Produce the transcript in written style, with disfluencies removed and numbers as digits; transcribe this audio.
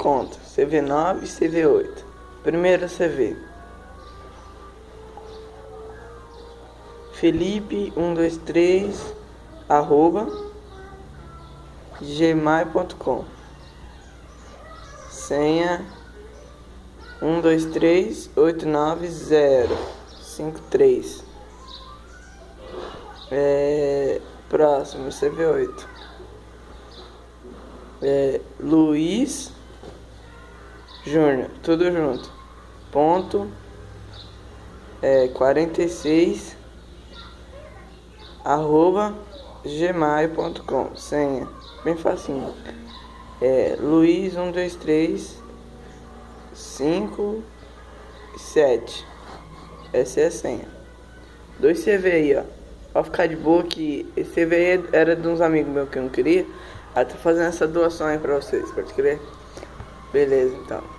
conta, CV9 e CV8. Primeiro CV. Felipe123 @gmail.com. Senha 12389053. Próximo, CV8. Luiz Júnior, tudo junto. Ponto 46 @gmail.com. Senha bem facinho. Luiz123 5 7. Essa é a senha. 2 CV aí, ó. Pode ficar de boa que esse CV aí era de uns amigos meus que eu não queria. Aí tô fazendo essa doação aí pra vocês, pode crer? Beleza, então.